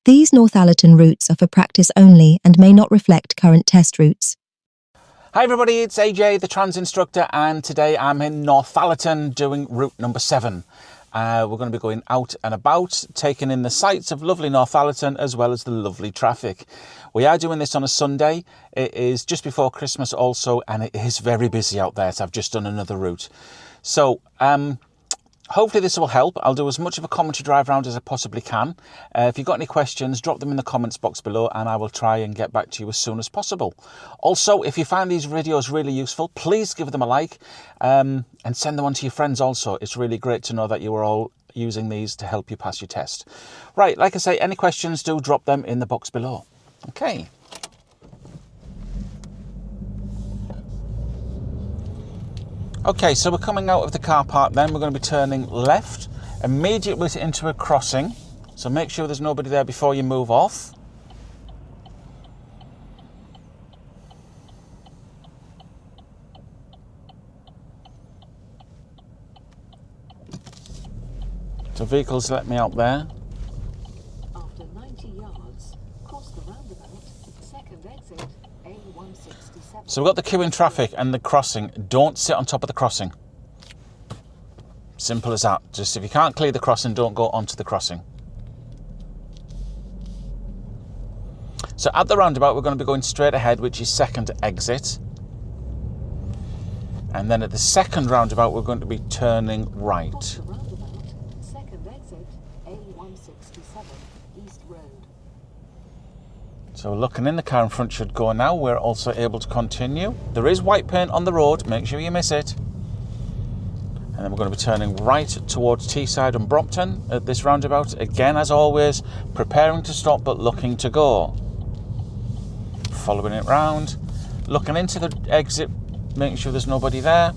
These Northallerton routes are for practice only and may not reflect current test routes. Hi everybody, it's AJ, the trans instructor, and today I'm in Northallerton doing route number 7. We're going to be going out and about, taking in the sights of lovely Northallerton as well as the lovely traffic. We are doing this on a Sunday. It is just before Christmas also, and it is very busy out there, so I've just done another route. So, hopefully this will help. I'll do as much of a commentary drive round as I possibly can. If you've got any questions, drop them in the comments box below and I will try and get back to you as soon as possible. Also, if you find these videos really useful, please give them a like and send them on to your friends also. It's really great to know that you are all using these to help you pass your test. Right, like I say, any questions, do drop them in the box below. Okay. Okay, so we're coming out of the car park then. We're going to be turning left immediately into a crossing. So make sure there's nobody there before you move off. So vehicles let me out there. After 90 yards, cross the roundabout, second exit, A167. So we've got the queue in traffic and the crossing. Don't sit on top of the crossing. Simple as that. Just if you can't clear the crossing, don't go onto the crossing. So at the roundabout, we're going to be going straight ahead, which is second exit. And then at the second roundabout, we're going to be turning right. Cross the roundabout, second exit, A167, East Road. So looking in, the car in front should go now. We're also able to continue. There is white paint on the road. Make sure you miss it. And then we're going to be turning right towards Teesside and Brompton at this roundabout. Again, as always, preparing to stop but looking to go. Following it round. Looking into the exit, making sure there's nobody there.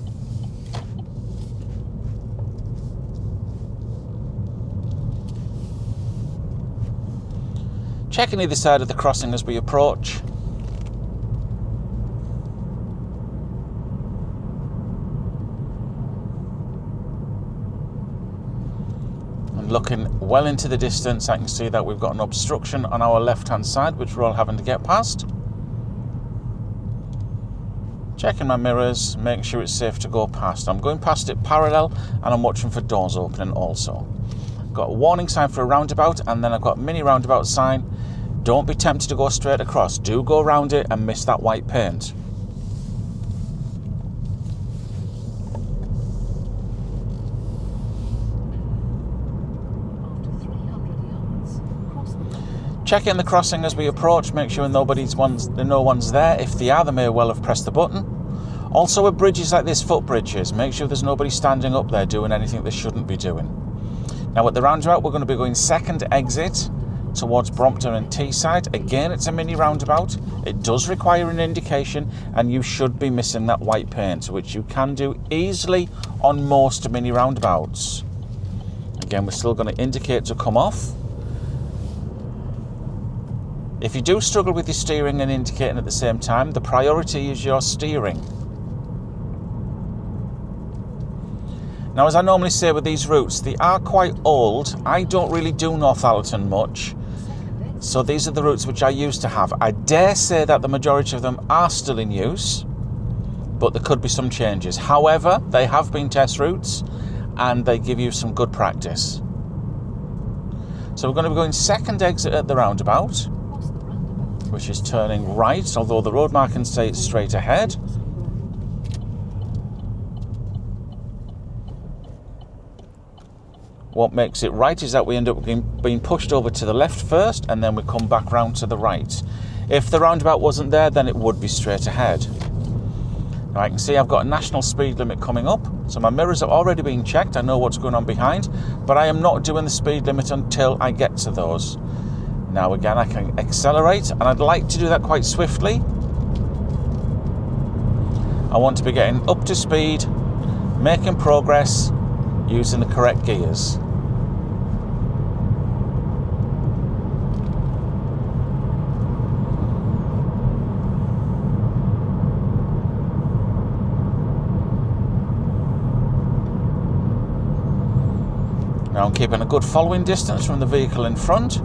Checking either side of the crossing as we approach. And looking well into the distance, I can see that we've got an obstruction on our left-hand side, which we're all having to get past. Checking my mirrors, making sure it's safe to go past. I'm going past it parallel, and I'm watching for doors opening also. Got a warning sign for a roundabout, and then I've got a mini roundabout sign. Don't be tempted to go straight across. Do go around it and miss that white paint. After 300 yards, cross the roundabout. Checking the crossing as we approach, make sure no one's there. If they are, they may well have pressed the button. Also with bridges like this, footbridges, make sure there's nobody standing up there doing anything they shouldn't be doing. Now at the roundabout, we're going to be going second exit towards Brompton and Teesside. Again, it's a mini roundabout. It does require an indication, and you should be missing that white paint, which you can do easily on most mini roundabouts. Again, we're still going to indicate to come off. If you do struggle with your steering and indicating at the same time, the priority is your steering. Now, as I normally say with these routes, they are quite old. I don't really do Northallerton much. So these are the routes which I used to have. I dare say that the majority of them are still in use, but there could be some changes. However, they have been test routes and they give you some good practice. So we're going to be going second exit at the roundabout, which is turning right, although the road markings say it's straight ahead. What makes it right is that we end up being pushed over to the left first, and then we come back round to the right. If the roundabout wasn't there, then it would be straight ahead. Now I can see I've got a national speed limit coming up, so my mirrors are already being checked. I know what's going on behind, but I am not doing the speed limit until I get to those. Now again, I can accelerate, and I'd like to do that quite swiftly. I want to be getting up to speed, making progress, using the correct gears. Now I'm keeping a good following distance from the vehicle in front.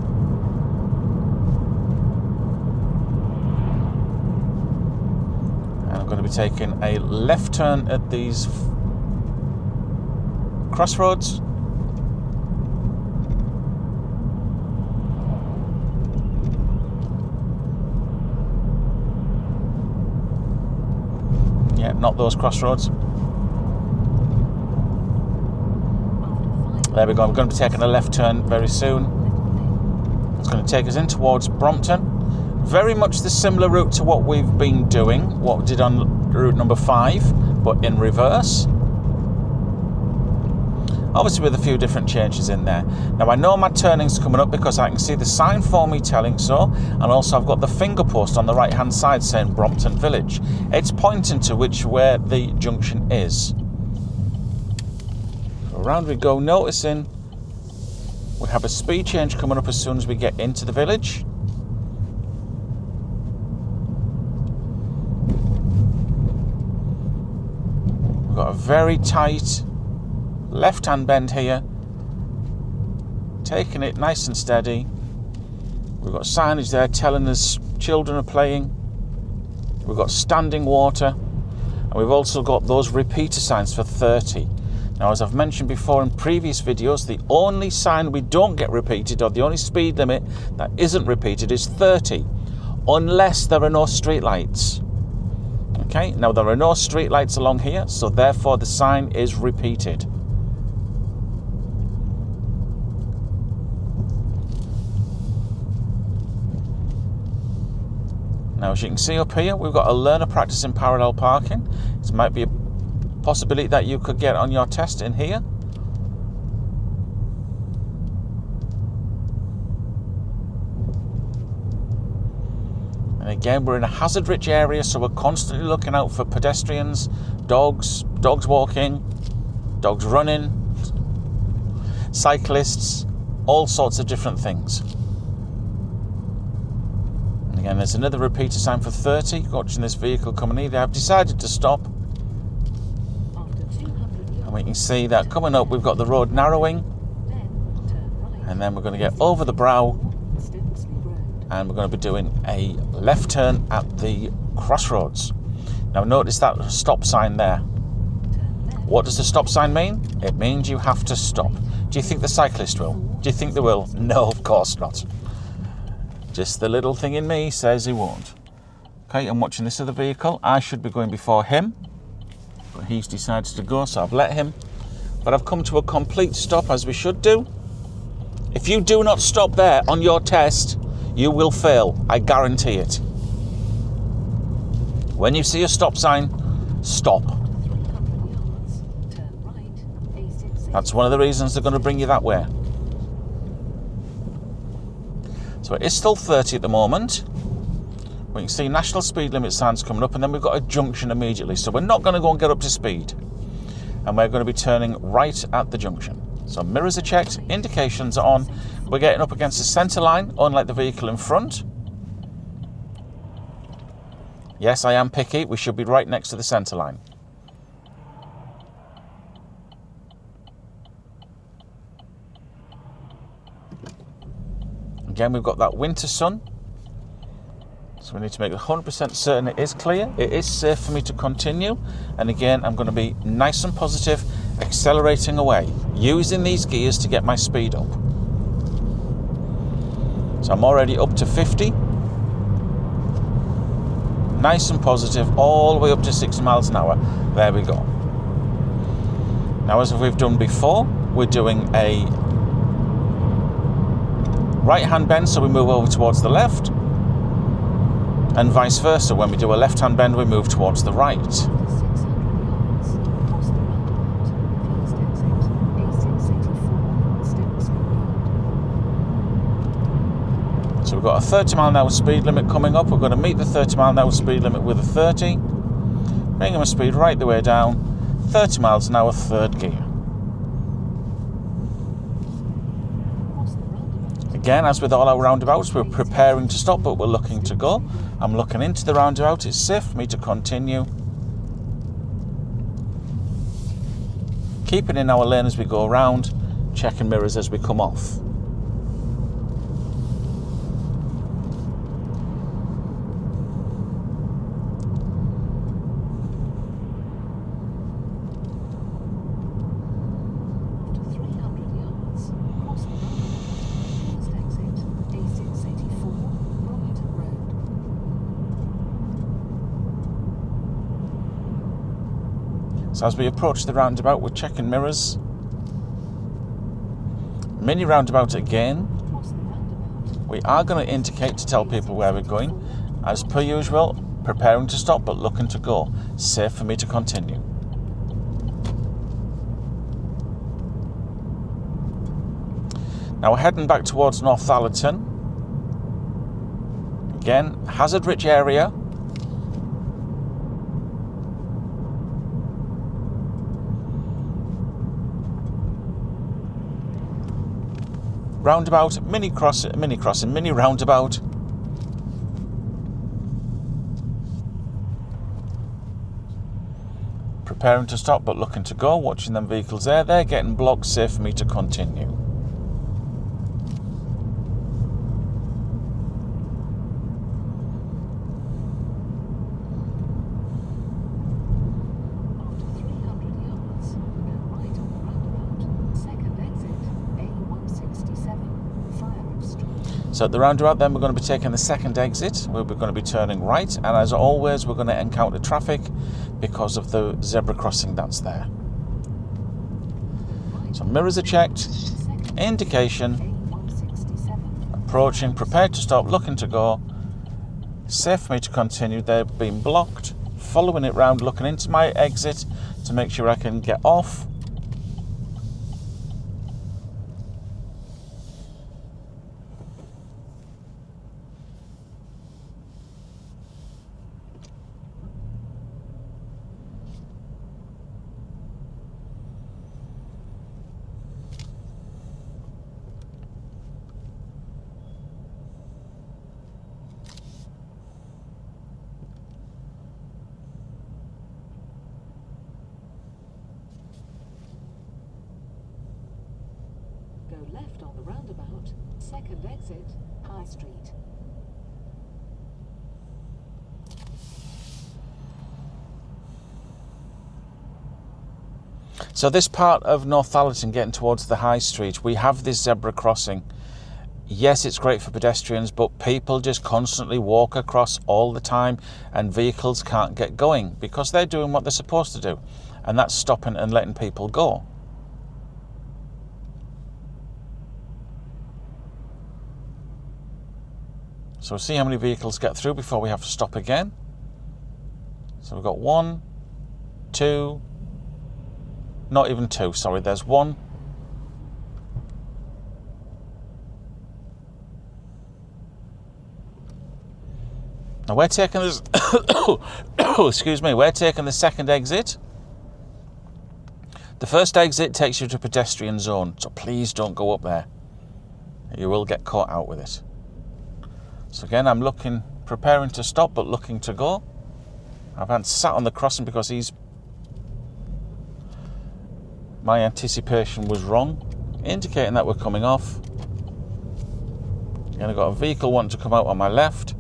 be taking a left turn at these crossroads. Yeah, not those crossroads. There we go. I'm going to be taking a left turn very soon. It's going to take us in towards Brompton. Very much the similar route to what we've been doing, what we did on route number 5, but in reverse. Obviously with a few different changes in there. Now I know my turning's coming up because I can see the sign for me telling so, and also I've got the finger post on the right hand side saying Brompton Village. It's pointing to where the junction is. Around we go, noticing we have a speed change coming up as soon as we get into the village. We've got a very tight left-hand bend here, taking it nice and steady. We've got signage there telling us children are playing. We've got standing water, and we've also got those repeater signs for 30. Now, as I've mentioned before in previous videos, the only sign we don't get repeated, or the only speed limit that isn't repeated, is 30, unless there are no street lights. Okay, now there are no street lights along here, so therefore the sign is repeated. Now, as you can see up here, we've got a learner practicing parallel parking. This might be a possibility that you could get on your test in here. And again, we're in a hazard-rich area, so we're constantly looking out for pedestrians, dogs walking, dogs running, cyclists, all sorts of different things. And again, there's another repeater sign for 30, watching this vehicle coming in. They have decided to stop. And we can see that coming up, we've got the road narrowing. And then we're going to get over the brow. And we're going to be doing a left turn at the crossroads. Now notice that stop sign there. What does the stop sign mean? It means you have to stop. Do you think the cyclist will? Do you think they will? No, of course not. Just the little thing in me says he won't. Okay, I'm watching this other vehicle. I should be going before him, but he's decided to go, so I've let him. But I've come to a complete stop, as we should do. If you do not stop there on your test, you will fail. I guarantee it. When you see a stop sign, stop. That's one of the reasons they're going to bring you that way. So it is still 30 at the moment. We can see national speed limit signs coming up, and then we've got a junction immediately. So we're not going to go and get up to speed. And we're going to be turning right at the junction. So mirrors are checked, indications are on. We're getting up against the centre line, unlike the vehicle in front. Yes, I am picky. We should be right next to the centre line. Again, we've got that winter sun. So we need to make 100% certain it is clear. It is safe for me to continue. And again, I'm going to be nice and positive, accelerating away, using these gears to get my speed up. So I'm already up to 50. Nice and positive, all the way up to 60 miles an hour. There we go. Now, as we've done before, we're doing a right-hand bend, so we move over towards the left, and vice versa. When we do a left-hand bend, we move towards the right. So we've got a 30 mile an hour speed limit coming up. We're going to meet the 30 mile an hour speed limit with a 30. Bring my speed right the way down. 30 miles an hour, third gear. Again, as with all our roundabouts, we're preparing to stop, but we're looking to go. I'm looking into the roundabout. It's safe for me to continue. Keeping in our lane as we go around, checking mirrors as we come off. So as we approach the roundabout, we're checking mirrors. Mini roundabout again. Cross the roundabout. We are going to indicate to tell people where we're going. As per usual, preparing to stop but looking to go. Safe for me to continue. Now we're heading back towards Northallerton. Again, hazard-rich area. Roundabout, mini crossing, mini roundabout. Preparing to stop but looking to go. Watching them vehicles there. They're getting blocked. Safe for me to continue. After 300 yards, go right on the roundabout. Second exit, A167, Fire Street. So at the roundabout then we're going to be taking the second exit. We're going to be turning right, and as always we're going to encounter traffic because of the zebra crossing that's there. So mirrors are checked, indication, A167. approaching, prepared to stop, looking to go. Safe for me to continue. They're being blocked. Following it round, looking into my exit to make sure I can get off. Go left on the roundabout. Second exit, High Street. So this part of Northallerton, getting towards the high street, we have this zebra crossing. Yes, it's great for pedestrians, but people just constantly walk across all the time and vehicles can't get going because they're doing what they're supposed to do, and that's stopping and letting people go. So we'll see how many vehicles get through before we have to stop again. So we've got 1, 2, not even 2, sorry, there's 1. Now we're taking this, excuse me, we're taking the second exit. The first exit takes you to pedestrian zone, so please don't go up there. You will get caught out with it. So again, I'm preparing to stop, but looking to go. I've sat on the crossing because my anticipation was wrong, indicating that we're coming off. And I've got a vehicle wanting to come out on my left.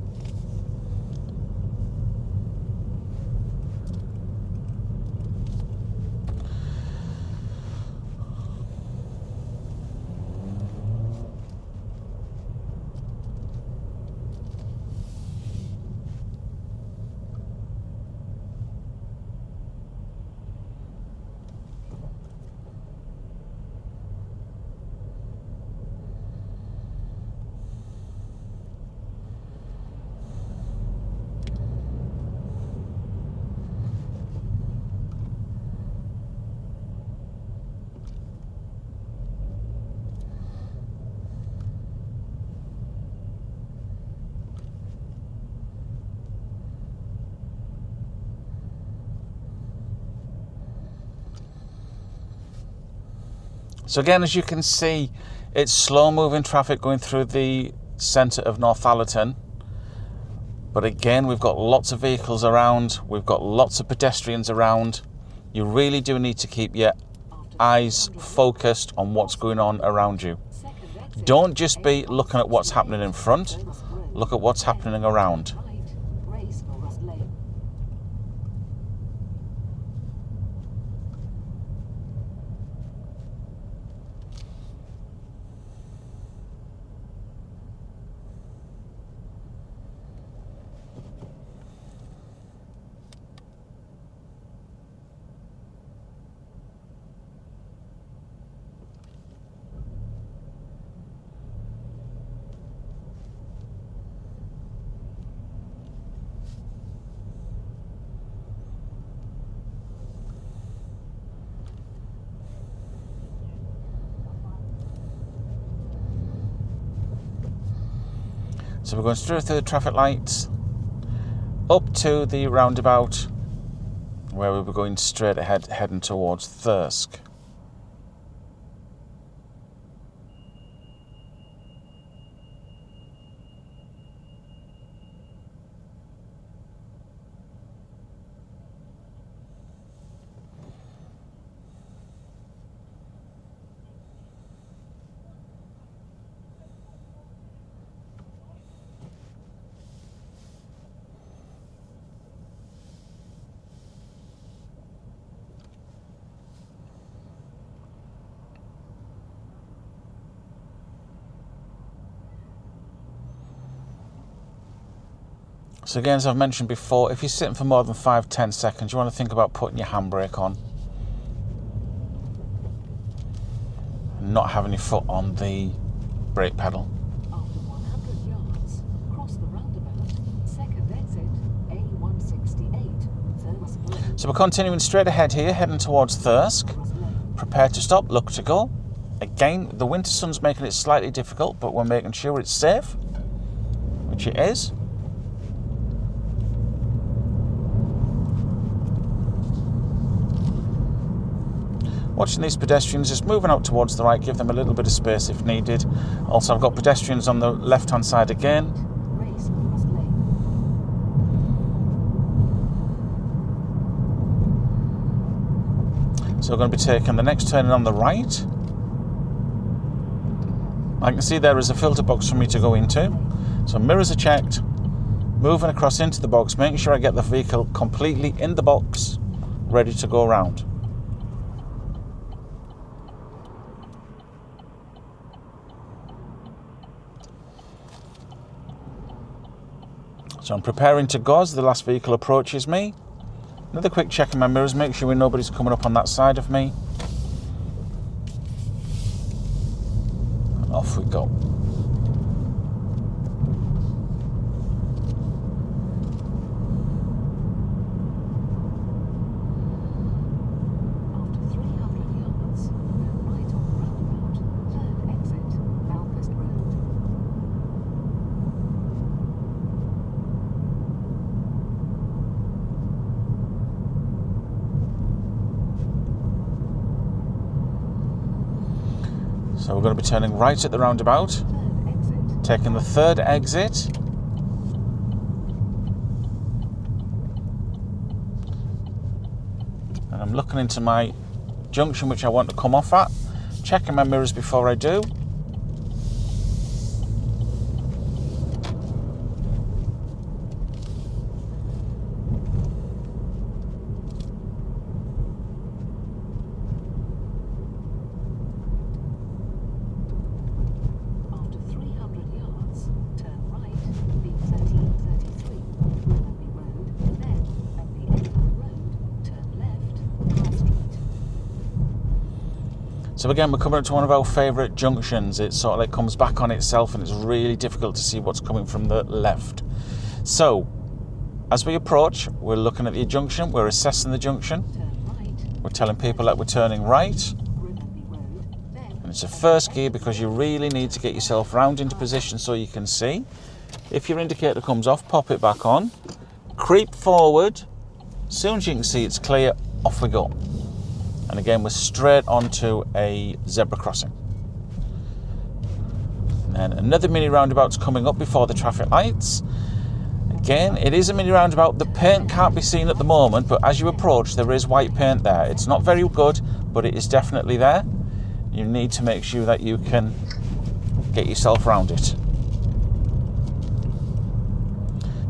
So again, as you can see, it's slow moving traffic going through the centre of Northallerton. But again, we've got lots of vehicles around. We've got lots of pedestrians around. You really do need to keep your eyes focused on what's going on around you. Don't just be looking at what's happening in front. Look at what's happening around. So we're going straight through the traffic lights, up to the roundabout, where we were going straight ahead, heading towards Thirsk. So again, as I've mentioned before, if you're sitting for more than 5-10 seconds, you want to think about putting your handbrake on. And not having your foot on the brake pedal. After 100 yards, cross the roundabout, second exit, A168, Thirsk Road. So we're continuing straight ahead here, heading towards Thirsk. Prepare to stop, look to go. Again, the winter sun's making it slightly difficult, but we're making sure it's safe, which it is. Watching these pedestrians, just moving out towards the right, give them a little bit of space if needed. Also, I've got pedestrians on the left-hand side again. Race across lane. So we're going to be taking the next turning on the right. I can see there is a filter box for me to go into. So mirrors are checked. Moving across into the box, making sure I get the vehicle completely in the box, ready to go around. So I'm preparing to go as the last vehicle approaches me. Another quick check in my mirrors, make sure nobody's coming up on that side of me. And off we go. After 300 yards, turn right on the roundabout, third exit, Malchus Road. So we're going to be turning right at the roundabout, Third exit. taking the third exit. And I'm looking into my junction which I want to come off at, checking my mirrors before I do. After 300 yards, turn right, B1333, Willoughby Road, then at the end of the road, turn left, High Street. So again, we're coming up to one of our favourite junctions. It sort of like comes back on itself and it's really difficult to see what's coming from the left. So, as we approach, we're looking at the junction, we're assessing the junction. Turn right, We're telling people that we're turning right. Willoughby Road, then And it's a first gear because you really need to get yourself round into position so you can see. If your indicator comes off, pop it back on. Creep forward. As soon as you can see it's clear, off we go. And again, we're straight onto a zebra crossing. And then another mini roundabout's coming up before the traffic lights. Again, it is a mini roundabout. The paint can't be seen at the moment, but as you approach, there is white paint there. It's not very good, but it is definitely there. You need to make sure that you can get yourself round it.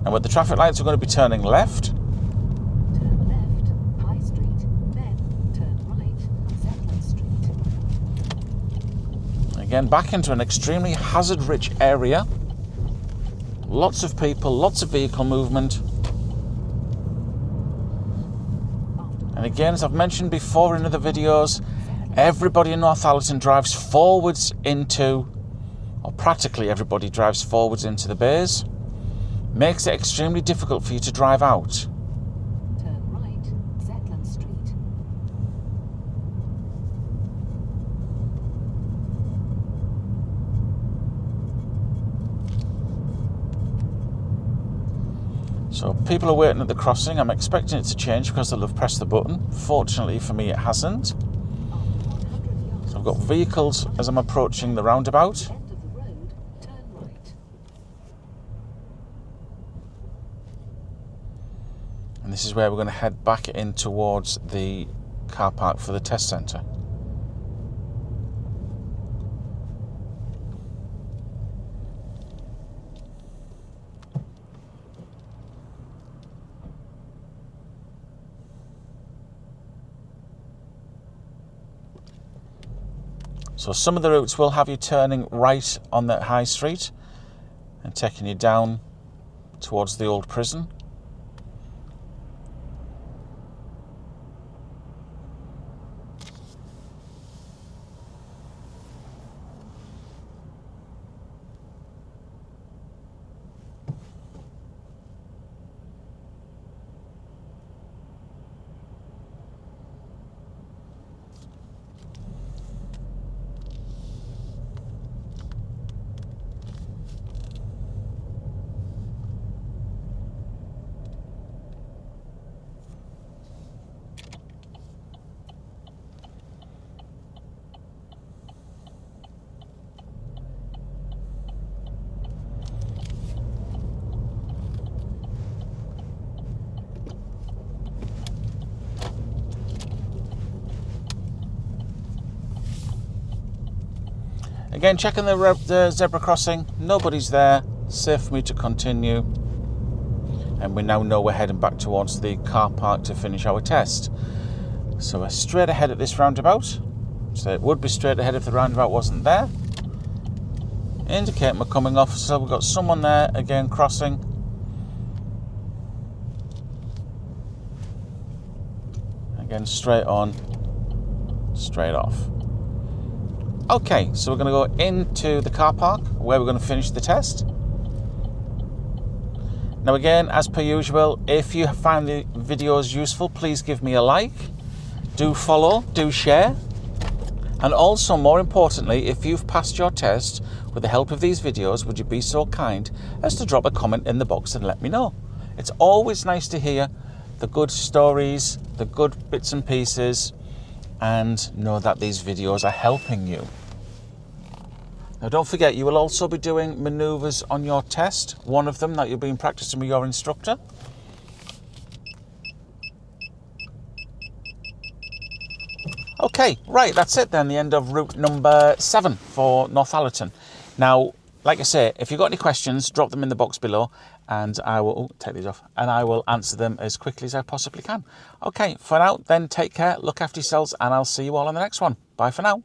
Now with the traffic lights, we're going to be turning left. turn left, High Street, then turn right, Zetland Street. Again, back into an extremely hazard-rich area. Lots of people, lots of vehicle movement. And again, as I've mentioned before in other videos, everybody in Northallerton drives forwards into, or practically everybody drives forwards into the bays. Makes it extremely difficult for you to drive out. Turn right, Zetland Street. So people are waiting at the crossing. I'm expecting it to change because they'll have pressed the button. Fortunately for me, it hasn't. So I've got vehicles as I'm approaching the roundabout. End of the road, turn right. And this is where we're going to head back in towards the car park for the test centre. So some of the routes will have you turning right on that high street and taking you down towards the old prison. Again, checking the zebra crossing, nobody's there, safe for me to continue. And we now know we're heading back towards the car park to finish our test. So we're straight ahead at this roundabout. So it would be straight ahead if the roundabout wasn't there. Indicating we're coming off, so we've got someone there, again crossing. Again, straight on, straight off. Okay, so we're going to go into the car park where we're going to finish the test. Now again, as per usual, if you find the videos useful, please give me a like, do follow, do share, and also more importantly, if you've passed your test with the help of these videos, would you be so kind as to drop a comment in the box and let me know. It's always nice to hear the good stories, the good bits and pieces, and know that these videos are helping you. Now don't forget, you will also be doing manoeuvres on your test, one of them that you'll be practicing with your instructor. Okay, right, that's it then, the end of route number 7 for Northallerton. Now, like I say, if you've got any questions, drop them in the box below and I will take these off and I will answer them as quickly as I possibly can. Okay, for now, then take care, look after yourselves, and I'll see you all on the next one. Bye for now.